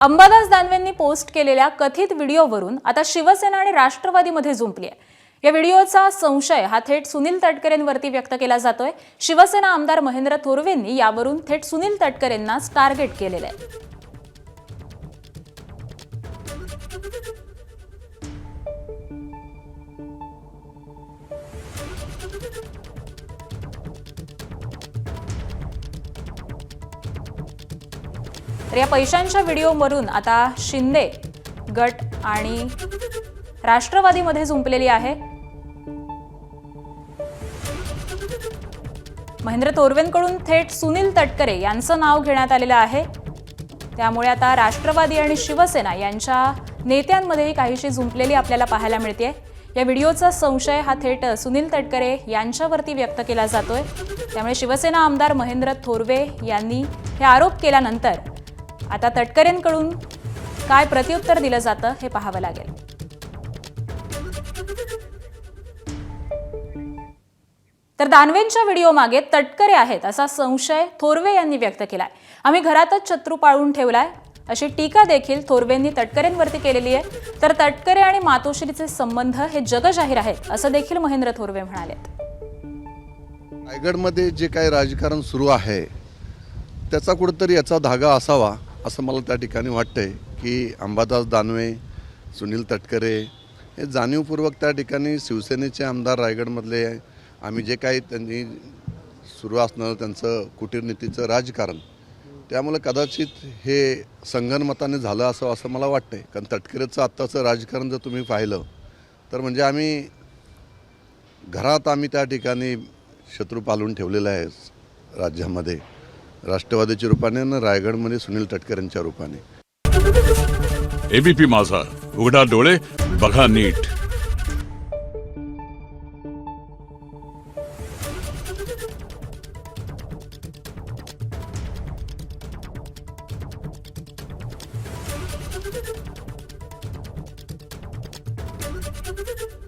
Ambadas दानवेंनी post केलेल्या कथित व्हिडिओवरून आता शिवसेना आणि राष्ट्रवादीमध्ये जुंपली आहे। या व्हिडिओचा संशय हा थेट सुनील तटकरेंवरती व्यक्त केला जातोय। शिवसेना आमदार महेंद्र थोरवेंनी यावरून थेट सुनील तटकरेंनाच टार्गेट केलेलं आहे। तर या पैशांच्या व्हिडिओवरून आता शिंदे गट आणि राष्ट्रवादीमध्ये जुंपलेली आहे। महेंद्र थोरवेंकडून थेट सुनील तटकरे यांचं नाव घेण्यात आलेलं आहे। त्यामुळे आता राष्ट्रवादी आणि शिवसेना यांच्या नेत्यांमध्येही काहीशी जुंपलेली आपल्याला पाहायला मिळते। या व्हिडिओचा संशय हा थेट सुनील तटकरे यांच्यावरती व्यक्त केला जातोय। त्यामुळे शिवसेना आमदार महेंद्र थोरवे यांनी हे आरोप केल्यानंतर आता तटकरेंकडून काय प्रत्युत्तर दिलं जातं हे पाहावं लागेल। तर दानवेंच्या व्हिडिओ मागे तटकरे आहेत असा संशय थोरवे यांनी व्यक्त केलाय। आम्ही घरातच शत्रू पाळून ठेवलाय अशी टीका देखील थोरवेंनी तटकरेंवरती केलेली आहे। तर तटकरे आणि मातोश्रीचे संबंध हे जगजाहीर आहेत असं देखील महेंद्र थोरवे म्हणालेत। रायगडमध्ये जे काही राजकारण सुरू आहे त्याचा कुठेतरी याचा धागा असावा असं मला त्या ठिकाणी वाटतंय की अंबादास दानवे, सुनील तटकरे हे जाणीवपूर्वक त्या ठिकाणी शिवसेनेचे आमदार रायगडमधले आम्ही जे काही त्यांनी सुरू असणारं त्यांचं कुटीरनीतीचं राजकारण त्यामुळे कदाचित हे संगनमताने झालं असावं असं मला वाटतंय। कारण तटकरेचं आत्ताचं राजकारण जर तुम्ही पाहिलं तर म्हणजे आम्ही घरात त्या ठिकाणी शत्रू पालवून ठेवलेला आहे राज्यामध्ये, राष्ट्रवादीच्या रूपाने आणि रायगडमध्ये सुनील तटकरेंच्या रूपाने। एबीपी माझा, उघडा डोळे बघा नीट। Thank you.